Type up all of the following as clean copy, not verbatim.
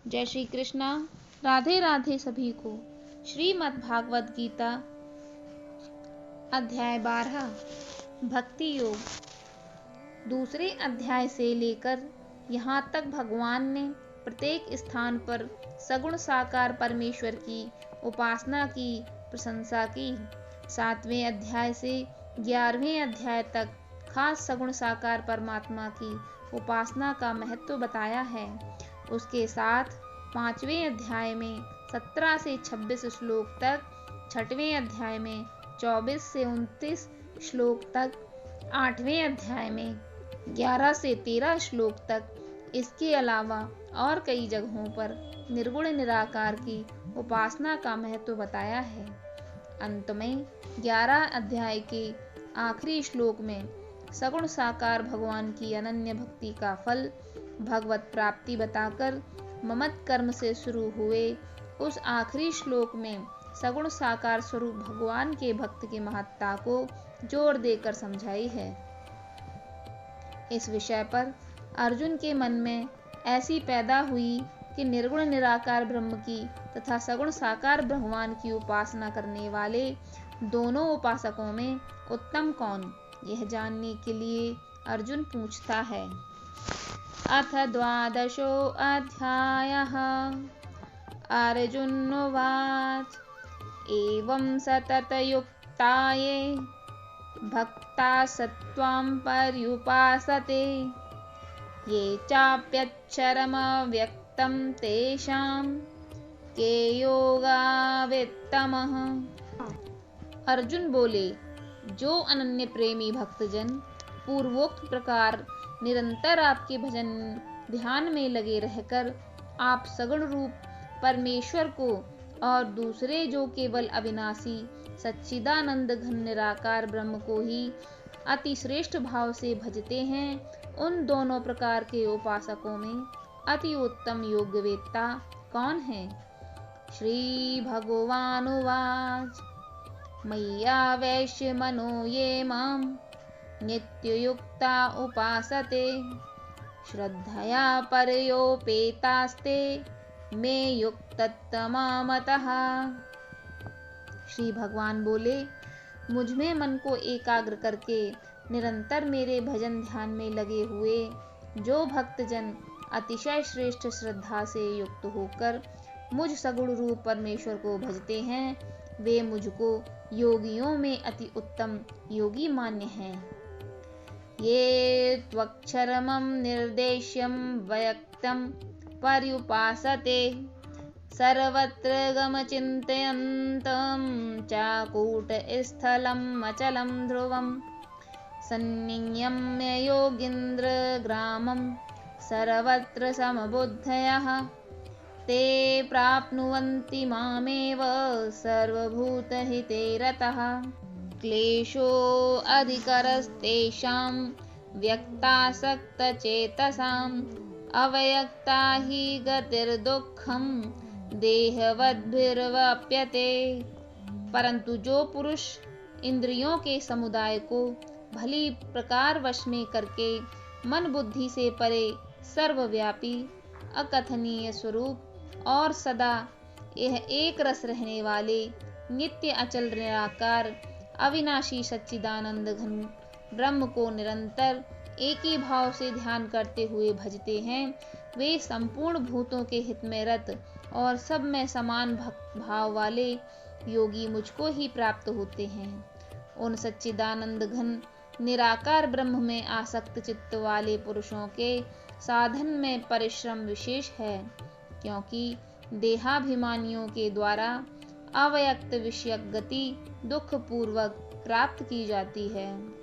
जय श्री कृष्णा। राधे राधे सभी को। श्रीमद् भागवत गीता अध्याय 12 भक्ति योग। दूसरे अध्याय से लेकर यहाँ तक भगवान ने प्रत्येक स्थान पर सगुण साकार परमेश्वर की उपासना की प्रशंसा की। 7वें अध्याय से 11वें अध्याय तक खास सगुण साकार परमात्मा की उपासना का महत्व बताया है। उसके साथ 5वें अध्याय में 17 से 26 श्लोक तक, 6वें अध्याय में 24 से 29 श्लोक तक, 8वें अध्याय में 11 से 13 श्लोक तक, इसके अलावा और कई जगहों पर निर्गुण निराकार की उपासना का महत्व बताया है। अंत में 11 अध्याय के आखिरी श्लोक में सगुण साकार भगवान की अनन्य भक्ति का फल भगवत प्राप्ति बताकर ममत कर्म से शुरू हुए उस आखिरी श्लोक में सगुण साकार स्वरूप भगवान के भक्त की महत्ता को जोर देकर समझाई है। इस विषय पर अर्जुन के मन में ऐसी पैदा हुई कि निर्गुण निराकार ब्रह्म की तथा सगुण साकार भगवान की उपासना करने वाले दोनों उपासकों में उत्तम कौन, यह जानने के लिए अर्जुन पूछता है। अथ 12 अध्यायः। अर्जुनोवाच एवं सततयुक्ता ये भक्ताः सत्त्वां पर्युपासते ये चाप्यक्षरमव्यक्तं तेषां के योगा वित्तमः। अर्जुन बोले, जो अनन्य प्रेमी भक्तजन पूर्वोक्त प्रकार निरंतर आपके भजन ध्यान में लगे रहकर आप सगुण रूप परमेश्वर को और दूसरे जो केवल अविनाशी सच्चिदानंद घन निराकार ब्रह्म को ही अति श्रेष्ठ भाव से भजते हैं, उन दोनों प्रकार के उपासकों में अति उत्तम योग्यवेत्ता कौन है। श्री भगवानुवाच मय्यावेश्य मनो ये मां नित्ययुक्ता उपासते श्रद्धया परयोपेतास्ते मे युक्ततमा मतः। श्री भगवान बोले, मुझ में मन को एकाग्र करके निरंतर मेरे भजन ध्यान में लगे हुए जो भक्तजन अतिशय श्रेष्ठ श्रद्धा से युक्त होकर मुझ सगुण रूप परमेश्वर को भजते हैं, वे मुझको योगियों में अति उत्तम योगी मान्य हैं। ये त्वक्षरमं निर्देश्यं व्यक्तं पर्युपासते सर्वत्र गमचिन्तयन्तं चाकूटस्थलम् अचलं ध्रुवं सन्नियम्य योगीन्द्रग्रामं सर्वत्र समबुद्धयः ते प्राप्नुवन्ति मामेव सर्वभूतहिते रतः। क्लेशोऽधिकरस्तेषां व्यक्तासक्तचेतसाम् अव्यक्ता हि गतिर्दुःखं देहवद्भिर्वाप्यते। परंतु जो पुरुष इंद्रियों के समुदाय को भली प्रकार वश में करके मन बुद्धि से परे सर्वव्यापी अकथनीय स्वरूप और सदा यह एक रस रहने वाले नित्य अचल निराकार अविनाशी सच्चिदानंद घन ब्रह्म को निरंतर एक ही भाव से ध्यान करते हुए भजते हैं, वे संपूर्ण भूतों के हित में रत और सब में समान भक्त भाव वाले योगी मुझको ही प्राप्त होते हैं। उन सच्चिदानंद घन निराकार ब्रह्म में आसक्त चित्त वाले पुरुषों के साधन में परिश्रम विशेष है, क्योंकि देहाभिमानियों के द्वारा अव्यक्त विषयक गति दुख पूर्वक प्राप्त की जाती है।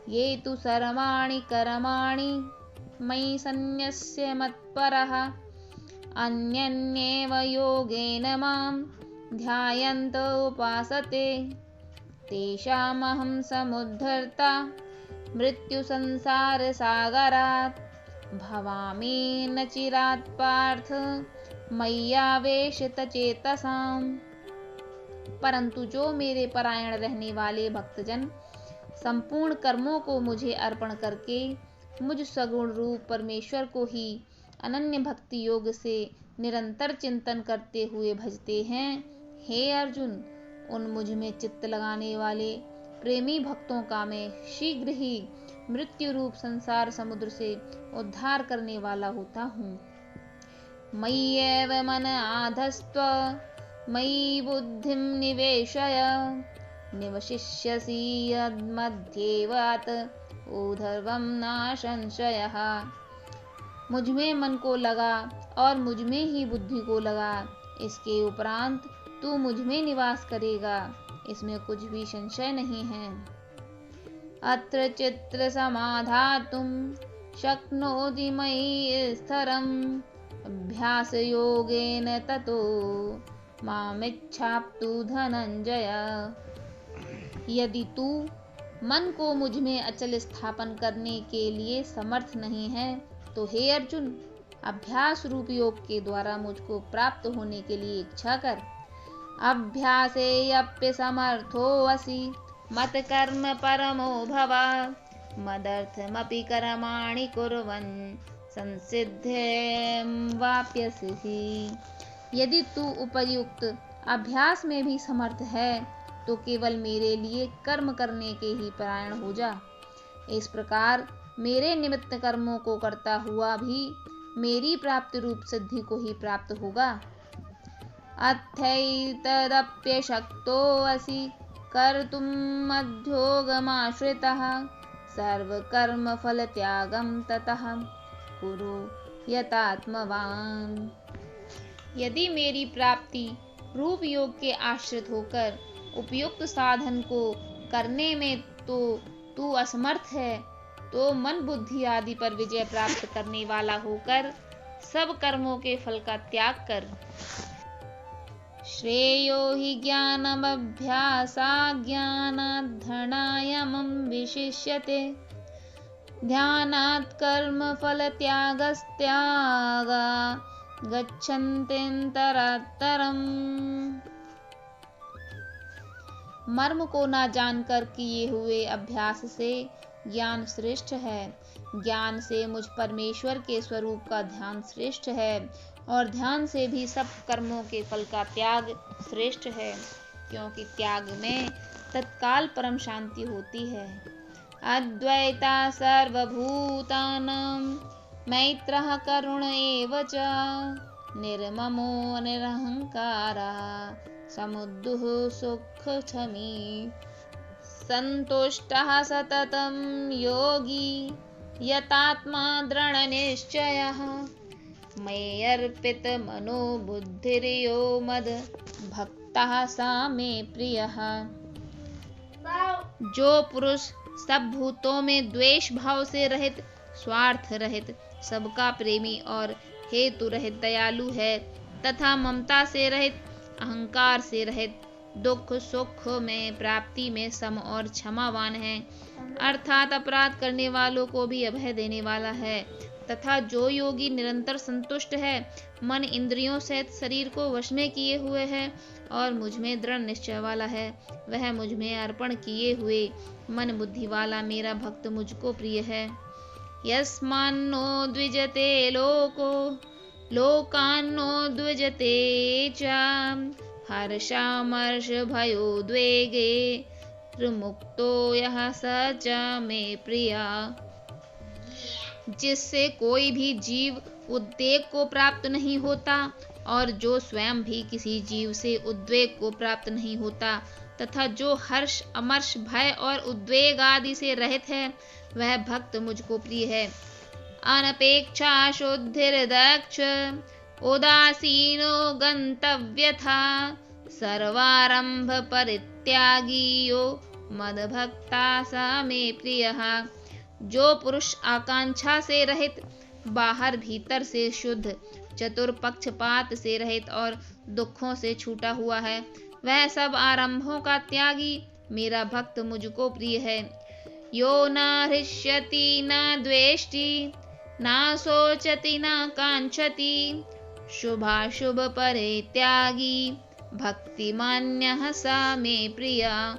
ये तु सर्वाणि कर्माणि मयि सन्न्यस्य मत्परः अन्यन्येव योगेन मां ध्यायन्त उपासते तेषामहं समुद्धर्ता मृत्युसंसारसागरात् भवामि न चिरात् पार्थ मय्यावेशितचेतसाम्। परंतु जो मेरे परायण रहने वाले भक्तजन संपूर्ण कर्मों को मुझे अर्पण करके मुझ सगुण रूप परमेश्वर को ही अनन्य भक्ति योग से निरंतर चिंतन करते हुए भजते हैं। हे अर्जुन, उन मुझ में चित्त लगाने वाले प्रेमी भक्तों का मैं शीघ्र ही मृत्यु रूप संसार समुद्र से उद्धार करने वाला होता हूँ। मय्येव मन आधस्त्व मयि बुद्धिं निवेशय निवशिष्यसि यन्मध्येवात ऊर्ध्वं न संशयः। मुझ में मन को लगा और मुझ में ही बुद्धि को लगा, इसके उपरांत तू मुझ में निवास करेगा, इसमें कुछ भी संशय नहीं है। अत्र चित्र समाधातुं शक्नोति मयि स्थिरम् अभ्यास योगेन ततो मामिच्छाप्तु धनंजय। यदि तू मन को मुझ में अचल स्थापन करने के लिए समर्थ नहीं है तो हे अर्जुन, अभ्यास रूप योग के द्वारा मुझको प्राप्त होने के लिए इच्छा कर। अभ्यासेऽप्य समर्थोऽसि मत्कर्म परमो भव मदर्थमपि कर्माणि कुर्वन् संसिद्धिं वाप्यसि। यदि तू उपयुक्त अभ्यास में भी समर्थ है तो केवल मेरे लिए कर्म करने के ही परायण हो जा। इस प्रकार मेरे निमित्त कर्मों को करता हुआ भी मेरी प्राप्ति रूप सिद्धि को ही प्राप्त होगा। अथैतदप्यशक्तोऽसि कर्तुं मध्योगमाश्रितः सर्वकर्मफलत्यागं ततः कुरु यतात्मवान्। यदि मेरी प्राप्ति रूप योग के आश्रित होकर उपयुक्त साधन को करने में तो तू असमर्थ है, तो मन बुद्धि आदि पर विजय प्राप्त करने वाला होकर सब कर्मों के फल का त्याग कर। श्रेयो हि ज्ञानमभ्यासात् ज्ञानात् धर्मायमं विशिष्यते ध्यानात् कर्मफलत्यागस्त्यागा गच्छन्त्यन्तरात्तरम्। मर्म को ना जानकर किए हुए अभ्यास से ज्ञान श्रेष्ठ है। ज्ञान से मुझ परमेश्वर के स्वरूप का ध्यान श्रेष्ठ है और ध्यान से भी सब कर्मों के फल का त्याग श्रेष्ठ है, क्योंकि त्याग में तत्काल परम शांति होती है। अद्वैता सर्वभूतानां मैत्रः करुण एव च निर्ममो निरहंकारा समुद्दुः सुखक्षमी संतुष्टः सततं योगी यतात्मा दृढनिश्चयः मय्यर्पितमनो बुद्धिर्यो मद भक्तः स मे प्रियः। जो पुरुष सब भूतों में द्वेष भाव से रहित, स्वार्थ रहित, सबका प्रेमी और हेतु रहित दयालु है तथा ममता से रहित, अहंकार से रहित, दुख सुख में प्राप्ति में सम और क्षमावान है, अर्थात अपराध करने वालों को भी अभय देने वाला है, तथा जो योगी निरंतर संतुष्ट है, मन इंद्रियों सहित शरीर को वश में किए हुए है और मुझ में दृढ़ निश्चय वाला है, वह मुझ में अर्पण किए हुए मन बुद्धि वाला मेरा भक्त मुझको प्रिय है। यस्मान्नो द्विजते लोको लोकान्नो द्विजते च हर्षामर्ष भयोद्वेगे मुक्तो यः स च मे प्रिया। जिससे कोई भी जीव उद्वेग को प्राप्त नहीं होता और जो स्वयं भी किसी जीव से उद्वेग को प्राप्त नहीं होता तथा जो हर्ष अमर्ष भय और उद्वेग आदि से रहित है, वह भक्त मुझको प्रिय है। अनपेक्षा शुद्धिर्दक्ष उदासीनो गंतव्यथा सर्वारंभ परित्यागी यो मद्भक्ता स मे प्रियः। जो पुरुष आकांक्षा से रहित, बाहर भीतर से शुद्ध, चतुर, पक्षपात से रहित और दुखों से छूटा हुआ है, वह सब आरंभों का त्यागी मेरा भक्त मुझको प्रिय है। यो न हृष्यति न द्वेष्टि न शोचति न कांक्षति शुभाशुभ परित्यागी भक्तिमान्यः स मे प्रिया।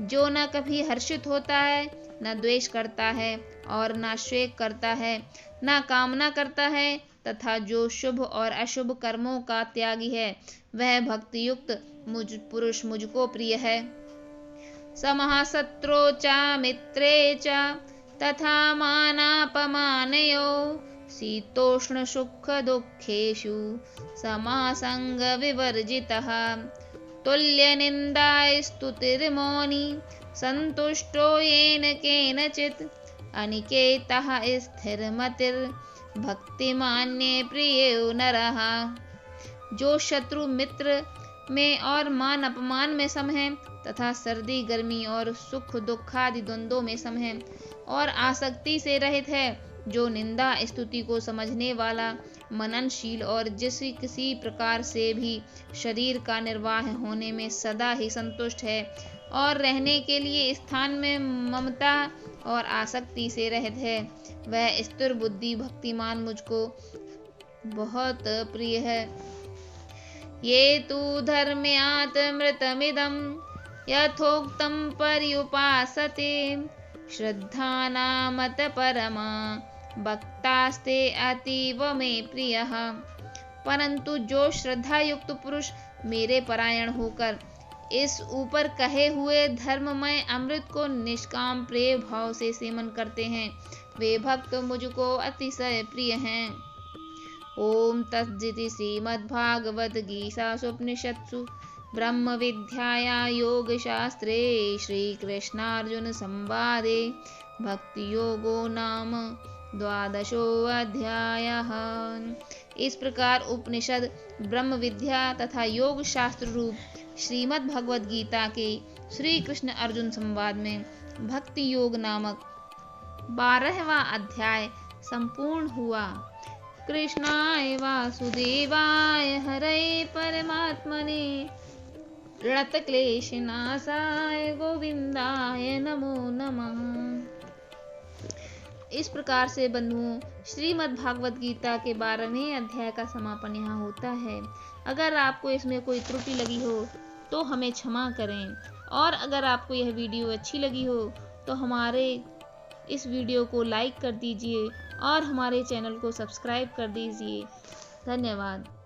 जो न कभी हर्षित होता है, न द्वेष करता है और न शोक करता है, न कामना करता है तथा जो शुभ और अशुभ कर्मों का त्यागी है वह भक्ति युक्त पुरुष मुझको प्रिय है। समः शत्रौ च मित्रे च तथा मानापमानयोः शीतोष्ण सुख दुःखेषु समासंगविवर्जितः तुल्यनिन्दा स्तुतिर्मौनी संतुष्टो येन केनचित् अनिकेतः स्थिरमतिर्भक्तिमान्ये प्रियो नरः। जो शत्रु मित्र में और मान अपमान में सम है तथा सर्दी गर्मी और सुख दुख आदि द्वंद्वों में सम है और आसक्ति से रहित है, जो निंदा स्तुति को समझने वाला मननशील और किसी प्रकार से भी शरीर का निर्वाह होने में सदा ही संतुष्ट है और रहने के लिए स्थान में ममता और आसक्ति से रहित है, वह स्थिर बुद्धि भक्तिमान मुझको बहुत प्रिय है। ये तु धर्म्यात्मृतमिदं यथोक्तं पर्युपासते श्रद्धानामतपरमा भक्तास्ते अतीव मे प्रियः। परंतु जो श्रद्धा युक्त पुरुष मेरे परायण होकर इस ऊपर कहे हुए धर्ममय अमृत को निष्काम प्रिय भाव से सेवन करते हैं, वे भक्त मुझको अतिशय प्रिय हैं। ओम तत्सदिति श्रीमद्भागवत गीतासूपनिषत्सु ब्रह्म विद्याया योग शास्त्रे श्री कृष्णार्जुन संवादे भक्ति योगो नाम 12वां अध्यायः। इस प्रकार उपनिषद ब्रह्म विद्या तथा योग शास्त्र रूप श्रीमद् भगवद गीता के श्री कृष्ण अर्जुन संवाद में भक्ति योग नामक 12वां अध्याय संपूर्ण हुआ। कृष्णाय वासुदेवाय हरये परमात्मने प्रणतक्लेशनाशाय गोविंदाय नमो नमः। इस प्रकार से बंधुओं श्रीमद् भागवत गीता के 12वें अध्याय का समापन यहाँ होता है। अगर आपको इसमें कोई त्रुटि लगी हो तो हमें क्षमा करें, और अगर आपको यह वीडियो अच्छी लगी हो तो हमारे इस वीडियो को लाइक कर दीजिए और हमारे चैनल को सब्सक्राइब कर दीजिए। धन्यवाद।